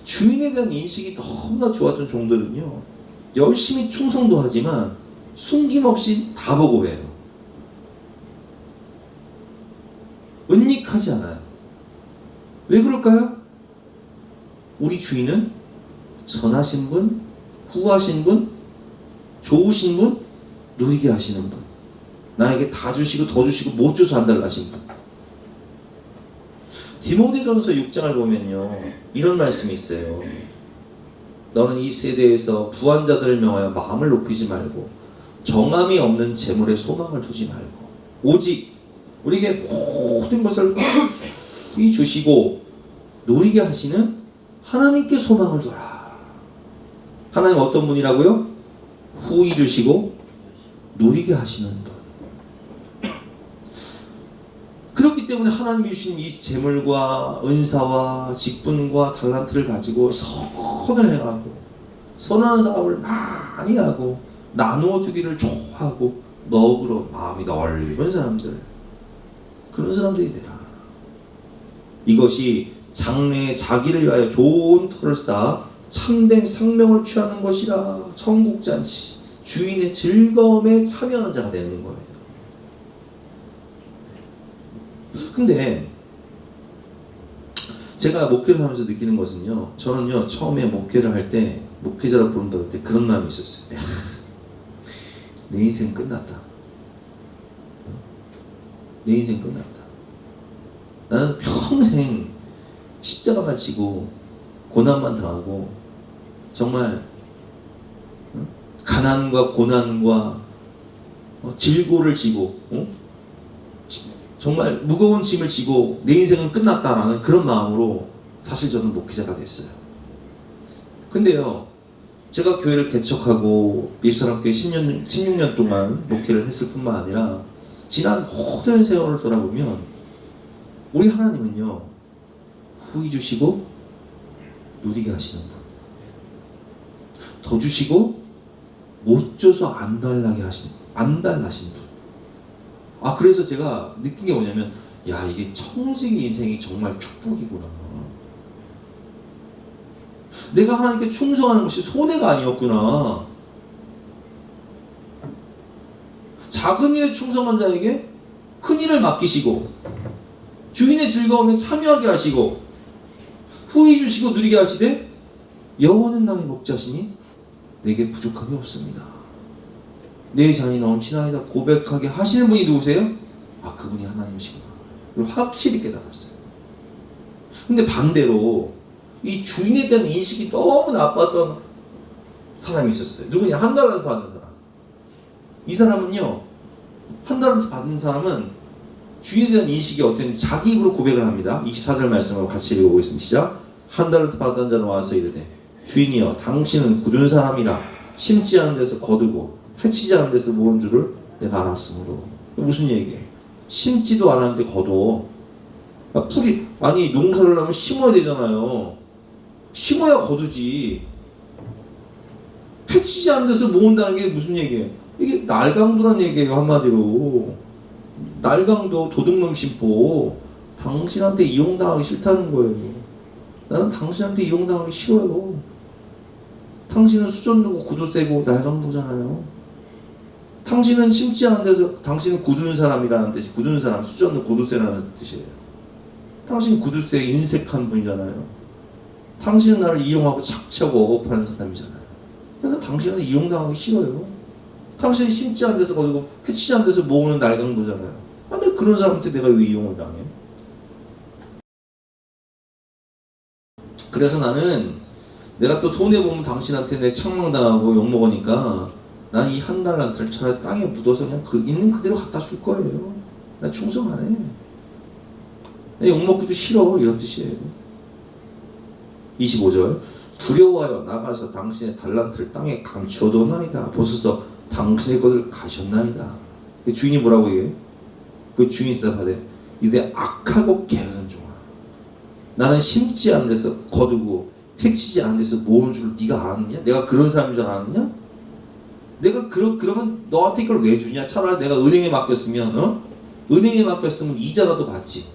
주인에 대한 인식이 너무나 좋았던 종들은요 열심히 충성도 하지만 숨김없이 다 보고해요. 은닉하지 않아요. 왜 그럴까요? 우리 주인은 선하신 분, 후하신 분, 좋으신 분, 누리게 하시는 분, 나에게 다 주시고 더 주시고 못 줘서 안달나신 분. 디모데전서 6장을 보면요 이런 말씀이 있어요. 너는 이 세대에서 부한 자들을 명하여 마음을 높이지 말고 정함이 없는 재물에 소망을 두지 말고 오직 우리에게 모든 것을 후히 주시고 누리게 하시는 하나님께 소망을 둬라. 하나님 어떤 분이라고요? 후히 주시고 누리게 하시는 분. 그렇기 때문에 하나님이 주신 이 재물과 은사와 직분과 달란트를 가지고 선을 행하고 선한 사업을 많이 하고 나누어 주기를 좋아하고 너그러 마음이 넓은 사람들, 그런 사람들이 되라. 이것이 장래에 자기를 위하여 좋은 터를 쌓아 참된 상명을 취하는 것이라. 천국잔치 주인의 즐거움에 참여하는 자가 되는 거예요. 근데 제가 목회를 하면서 느끼는 것은요, 저는요 처음에 목회를 할 때 목회자로 부른다고 할 때 그런 마음이 있었어요. 야, 내 인생 끝났다. 내 인생 끝났다. 나는 평생 십자가만 지고 고난만 당하고 정말 가난과 고난과 질고를 지고 정말 무거운 짐을 지고 내 인생은 끝났다라는 그런 마음으로 사실 저는 목회자가 됐어요. 근데요, 제가 교회를 개척하고 예수사랑교회 16년 동안 목회를 했을 뿐만 아니라 지난 모든 세월을 돌아보면 우리 하나님은요, 후히 주시고 누리게 하시는 분, 더 주시고 못 줘서 안달나신 분. 그래서 제가 느낀 게 뭐냐면, 야, 이게 청지기 인생이 정말 축복이구나. 내가 하나님께 충성하는 것이 손해가 아니었구나. 작은 일에 충성한 자에게 큰 일을 맡기시고 주인의 즐거움에 참여하게 하시고 후히 주시고 누리게 하시되 여호와는 나의 목자시니 내게 부족함이 없습니다. 내 잔이 넘치나이다 고백하게 하시는 분이 누구세요? 아, 그분이 하나님이시구나. 이걸 확실히 깨달았어요. 근데 반대로 이 주인에 대한 인식이 너무 나빴던 사람이 있었어요. 누구냐? 한 달란트 받은 사람. 이 사람은요, 한 달란트 받은 사람은 주인에 대한 인식이 어땠는지 자기 입으로 고백을 합니다. 24절 말씀을 같이 읽어보겠습니다. 시작. 한 달란트 받은 자는 와서 이르되 주인이여 당신은 굳은 사람이라 심지 않은 데서 거두고 해치지 않은 데서 모은 줄을 내가 알았으므로. 무슨 얘기예요? 심지도 않았는데 거둬. 풀이, 아니 농사를 하면 심어야 되잖아요. 심어야 거두지. 해치지 않은 데서 모은다는 게 무슨 얘기예요? 이게 날강도란 얘기예요. 한마디로 날강도 도둑놈 심보. 당신한테 이용당하기 싫다는 거예요. 나는 당신한테 이용당하기 싫어요. 당신은 수전도고 구두 세고 날강도잖아요. 당신은 심지 않은 데서, 당신은 굳은 사람이라는 뜻이, 굳은 사람, 수전도 고두세라는 뜻이에요. 당신 구두쇠에 인색한 분이잖아요. 당신은 나를 이용하고 착취하고 억압하는 사람이잖아요. 나는 당신한테 이용당하기 싫어요. 당신이 심지 않은 데서 거두고 해치지 않은 데서 모으는 날강도잖아요. 근데 그런 사람한테 내가 왜 이용을 당해? 그래서 나는 내가 또 손해보면 당신한테 내 책망당하고 욕먹으니까 난 이 한 달란트를 차라리 땅에 묻어서 그냥 그 있는 그대로 갖다 줄 거예요. 나 충성 안 해. 나 욕먹기도 싫어. 이런 뜻이에요. 25절. 두려워하여 나가서 당신의 달란트를 땅에 감추어뒀나이다. 보소서 당신의 것을 가셨나이다. 주인이 뭐라고 얘기해? 그 주인이 대답하되 이내 악하고 게으른 종아, 나는 심지 않은 데서 거두고 해치지 않은 데서 모은 줄 네가 아느냐? 내가 그런 사람인 줄 아느냐? 내가 그러면 너한테 이걸 왜 주냐? 차라리 내가 은행에 맡겼으면 은행에 맡겼으면 이자라도 받지.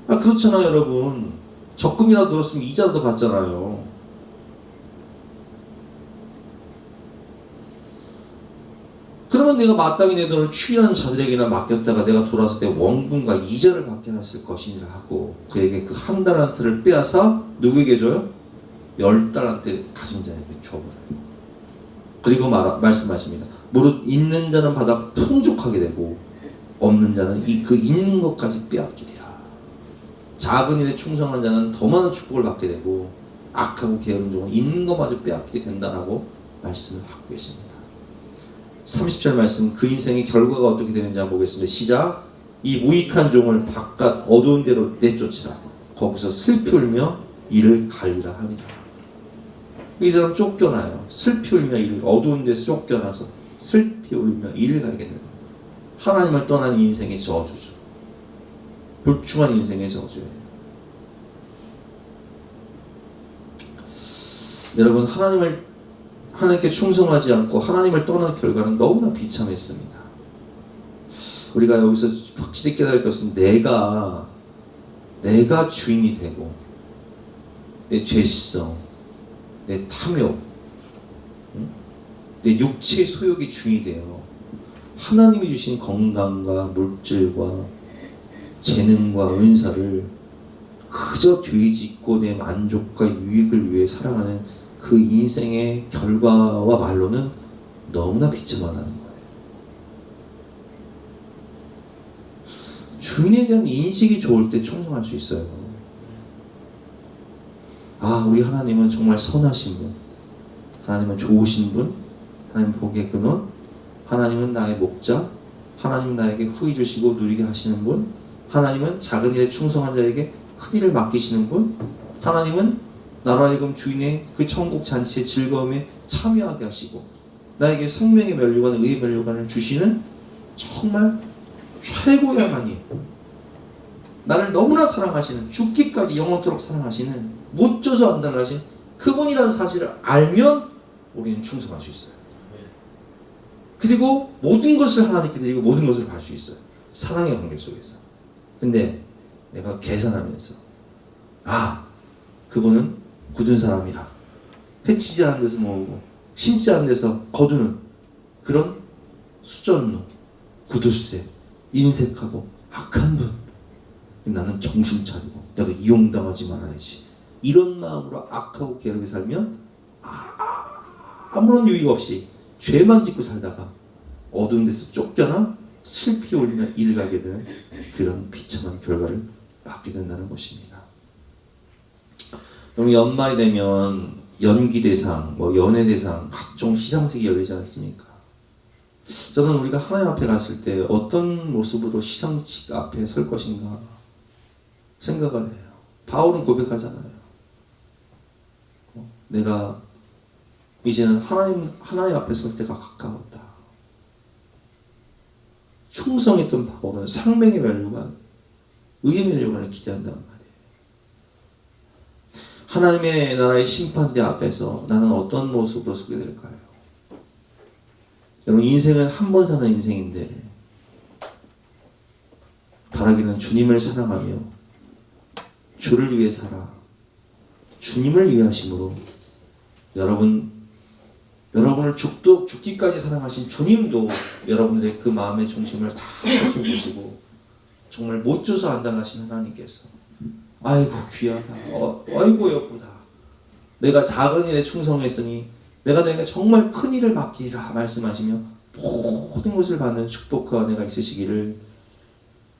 아, 그렇잖아요, 여러분. 적금이라도 들었으면 이자라도 받잖아요. 그러면 내가 마땅히 내 돈을 추인하는 자들에게나 맡겼다가 내가 돌아왔을 때 원금과 이자를 받게 했을 것이니라 하고 그에게 그 한 달란트를 빼앗아 누구에게 줘요? 10달란트 가진 자에게 줘버려요. 그리고 말씀하십니다. 무릇 있는 자는 받아 풍족하게 되고 없는 자는 그 있는 것까지 빼앗기리라. 작은 일에 충성한 자는 더 많은 축복을 받게 되고 악하고 게으른 종은 있는 것마저 빼앗기게 된다라고 말씀을 하고 계십니다. 30절 말씀, 그 인생의 결과가 어떻게 되는지 한번 보겠습니다. 시작. 이 무익한 종을 바깥 어두운 데로 내쫓으라. 거기서 슬피 울며 이를 갈리라 하니라. 이 사람 쫓겨나요. 슬피 울며 이를, 어두운 데서 쫓겨나서 슬피 울며 이를 갈게 된다. 하나님을 떠나는 인생의 저주죠. 불충한 인생의 저주예요. 여러분, 하나님께 충성하지 않고 하나님을 떠난 결과는 너무나 비참했습니다. 우리가 여기서 확실히 깨달을 것은 내가 주인이 되고 내 죄성, 내 탐욕, 내 육체의 소욕이 주인이 돼요. 하나님이 주신 건강과 물질과 재능과 은사를 그저 죄 짓고 내 만족과 유익을 위해 살아가는 그 인생의 결과와 말로는 너무나 비참하다는 거예요. 주인에 대한 인식이 좋을 때 충성할 수 있어요. 아, 우리 하나님은 정말 선하신 분, 하나님은 좋으신 분, 하나님 복의 근원, 하나님은 나의 목자, 하나님은 나에게 후히 주시고 누리게 하시는 분, 하나님은 작은 일에 충성한 자에게 큰 일을 맡기시는 분, 하나님은 나로 하여금 주인의 그 천국 잔치의 즐거움에 참여하게 하시고 나에게 생명의 면류관, 의의 면류관을 주시는 정말 최고의 하나님, 나를 너무나 사랑하시는, 죽기까지 영원토록 사랑하시는, 못 줘서 안달을 하신 그분이라는 사실을 알면 우리는 충성할 수 있어요. 그리고 모든 것을 하나님께 드리고 모든 것을 받을 수 있어요. 사랑의 관계 속에서. 근데 내가 계산하면서 그분은 굳은 사람이라 해치지 않은 데서 모으고 심지 않은 데서 거두는 그런 수전노, 구두쇠, 인색하고 악한 분, 나는 정신 차리고 내가 이용당하지 말아야지, 이런 마음으로 악하고 게으르게 살면 아무런 유익 없이 죄만 짓고 살다가 어두운 데서 쫓겨나 슬피 올리며 일 가게 되는 그런 비참한 결과를 맞게 된다는 것입니다. 그럼 연말이 되면 연기 대상, 연예 대상, 각종 시상식이 열리지 않습니까? 저는 우리가 하나님 앞에 갔을 때 어떤 모습으로 시상식 앞에 설 것인가 생각을 해요. 바울은 고백하잖아요. 내가 이제는 하나님 앞에 설 때가 가까웠다. 충성했던 바울은 상명의 멸류관, 의의 멸류관을 기대한단 말이에요. 하나님의 나라의 심판대 앞에서 나는 어떤 모습으로 서게 될까요? 여러분, 인생은 한 번 사는 인생인데 바라기는 주님을 사랑하며 주를 위해 살아 주님을 위해 하심으로 여러분을 죽기까지 사랑하신 주님도 여러분들의 그 마음의 중심을 다 살펴보시고 정말 못 줘서 안 당하신 하나님께서 아이고 귀하다, 아이고 예쁘다, 내가 작은 일에 충성했으니 내가 너에게 정말 큰 일을 맡기리라 말씀하시며 모든 것을 받는 축복과 은혜가 있으시기를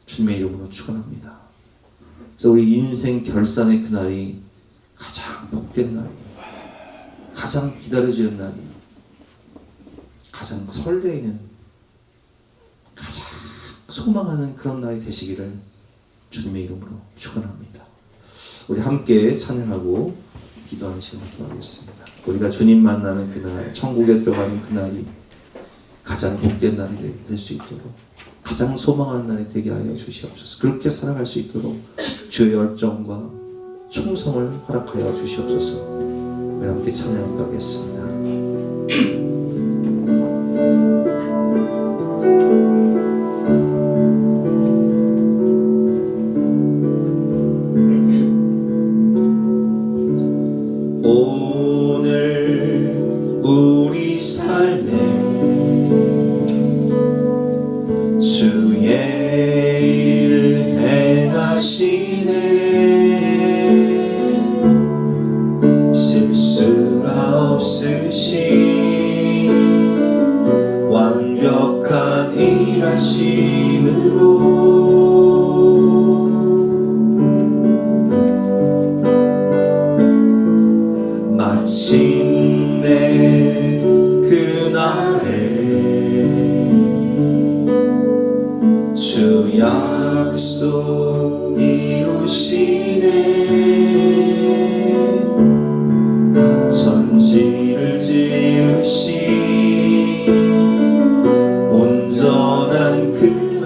주님의 이름으로 축원합니다. 그래서 우리 인생 결산의 그날이 가장 복된 날이, 가장 기다려지는 날이, 가장 설레이는, 가장 소망하는 그런 날이 되시기를 주님의 이름으로 축원합니다. 우리 함께 찬양하고 기도하는 시간을 갖도록하겠습니다. 우리가 주님 만나는 그날, 천국에 들어가는 그날이 가장 복된 날이 될 수 있도록, 가장 소망하는 날이 되게 하여 주시옵소서. 그렇게 살아갈 수 있도록 주의 열정과 충성을 허락하여 주시옵소서. 우리 함께 찬양하도록 하겠습니다. 오늘 우리 삶에 주의 일 행하시네. 실수가 없으신 완벽한 일하심으로 마침내 그날에 주 약속 이루시네. 천지를 지으신 온전한 그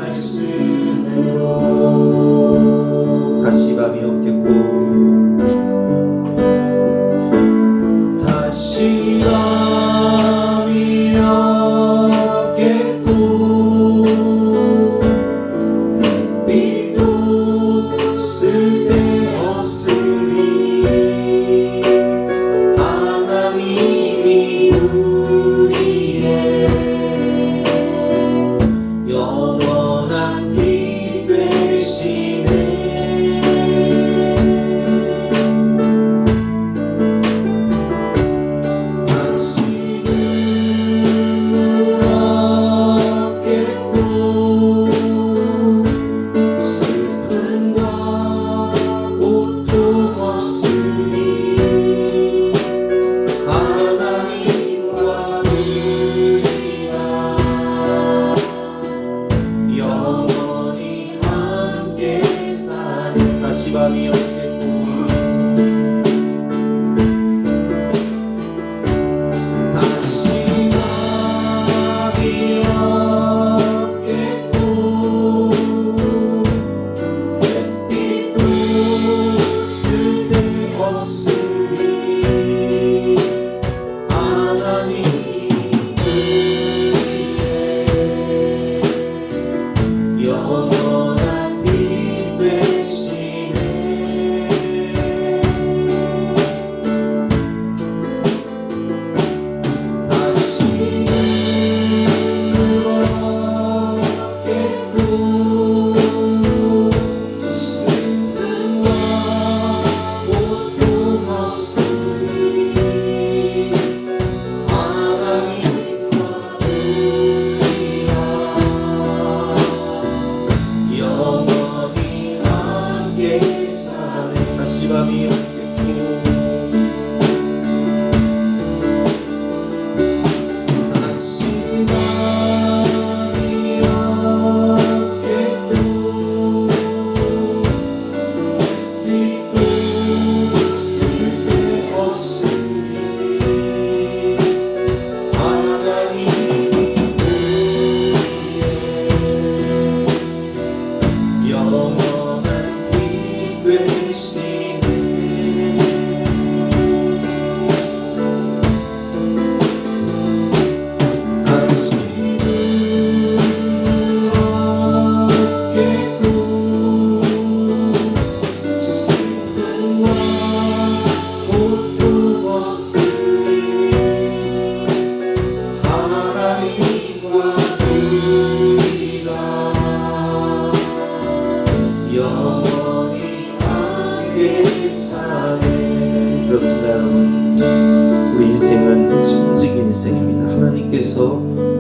주님께서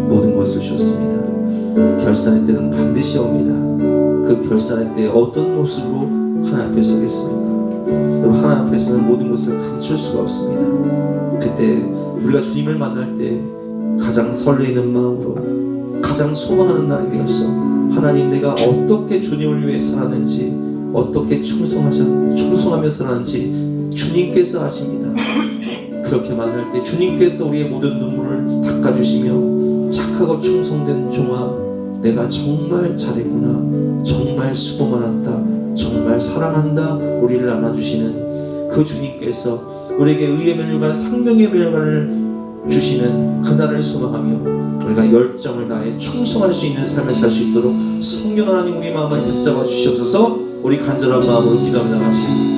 모든 것을 주셨습니다. 결산의 때는 반드시 옵니다. 그 결산의 때 어떤 모습으로 하나님 앞에 서겠습니까? 여러분, 하나님 앞에서는 모든 것을 감출 수가 없습니다. 그때 우리가 주님을 만날 때 가장 설레이는 마음으로 가장 소망하는 날이 되어서 하나님, 내가 어떻게 주님을 위해 살았는지, 어떻게 충성하며 살았는지 주님께서 아십니다. 그렇게 만날 때 주님께서 우리의 모든 눈물을 닦아주시며 착하고 충성된 종아, 내가 정말 잘했구나, 정말 수고 많았다, 정말 사랑한다, 우리를 안아주시는 그 주님께서 우리에게 의의 멸류관, 생명의 멸류관을 주시는 그날을 소망하며 우리가 열정을 다해 충성할 수 있는 삶을 살 수 있도록 성령 하나님 우리 마음을 붙잡아 주시옵소서. 우리 간절한 마음으로 기도하며 나가시겠습니다.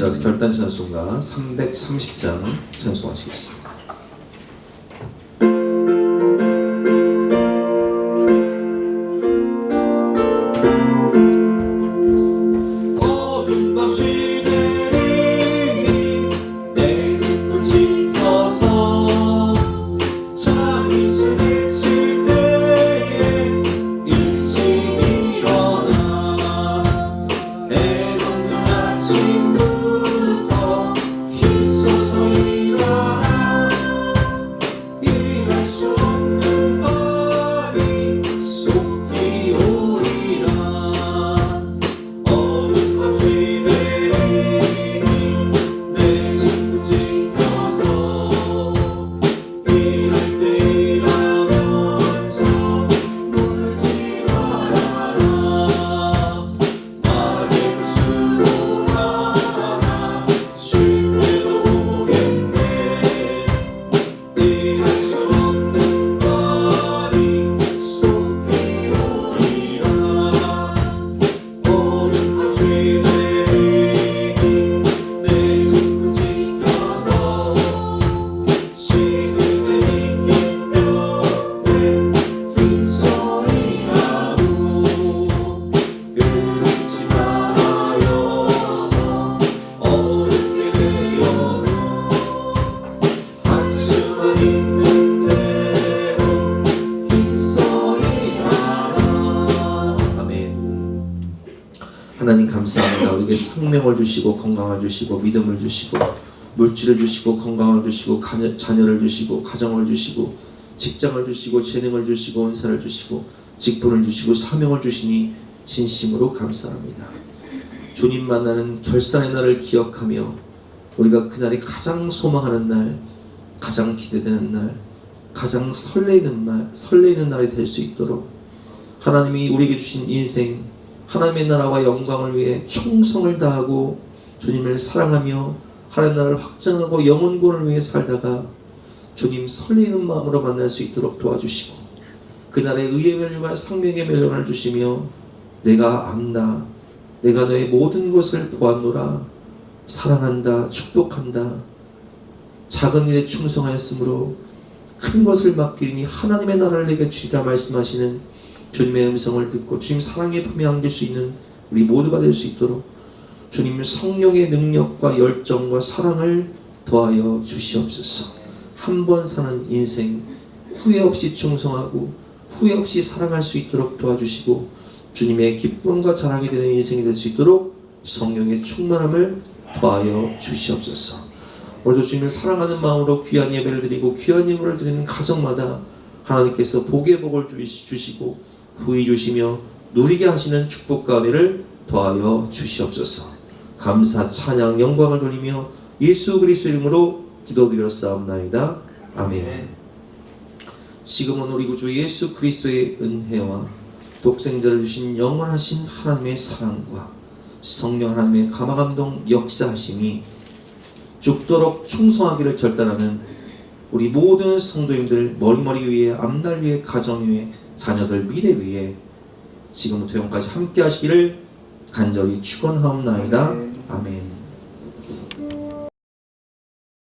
같이 결단 찬송가 330장 찬송하시겠습니다. 하나님 감사합니다. 우리에게 생명을 주시고 건강을 주시고 믿음을 주시고 물질을 주시고 건강을 주시고 자녀를 주시고 가정을 주시고 직장을 주시고 재능을 주시고 은사를 주시고 직분을 주시고 사명을 주시니 진심으로 감사합니다. 주님 만나는 결산의 날을 기억하며 우리가 그날이 가장 소망하는 날, 가장 기대되는 날, 가장 설레이는 날이 될 수 있도록 하나님이 우리에게 주신 인생, 하나님의 나라와 영광을 위해 충성을 다하고 주님을 사랑하며 하나님의 나라를 확장하고 영혼구원을 위해 살다가 주님 설레이는 마음으로 만날 수 있도록 도와주시고 그날의 의의 멸류관 생명의 멸류관을 주시며 내가 안다, 내가 너의 모든 것을 보았노라, 사랑한다, 축복한다, 작은 일에 충성하였으므로 큰 것을 맡기니 하나님의 나라를 내게 주리라 말씀하시는 주님의 음성을 듣고 주님 사랑에 품에 안길 수 있는 우리 모두가 될 수 있도록 주님 성령의 능력과 열정과 사랑을 더하여 주시옵소서. 한 번 사는 인생 후회 없이 충성하고 후회 없이 사랑할 수 있도록 도와주시고 주님의 기쁨과 자랑이 되는 인생이 될 수 있도록 성령의 충만함을 더하여 주시옵소서. 오늘도 주님을 사랑하는 마음으로 귀한 예배를 드리고 귀한 예물을 드리는 가정마다 하나님께서 복의 복을 주시고 후히 주시며 누리게 하시는 축복과 은혜를 더하여 주시옵소서. 감사 찬양 영광을 돌리며 예수 그리스도 이름으로 기도드렸사옵나이다. 아멘. 지금은 우리 구주 예수 그리스도의 은혜와 독생자를 주신 영원하신 하나님의 사랑과 성령 하나님의 감화감동 역사하심이 죽도록 충성하기를 결단하는 우리 모든 성도님들 머리머리 위에 앞날 위에 가정 위에 자녀들 미래 위에 지금부터 영까지 함께 하시기를 간절히 축원하옵나이다. 아멘.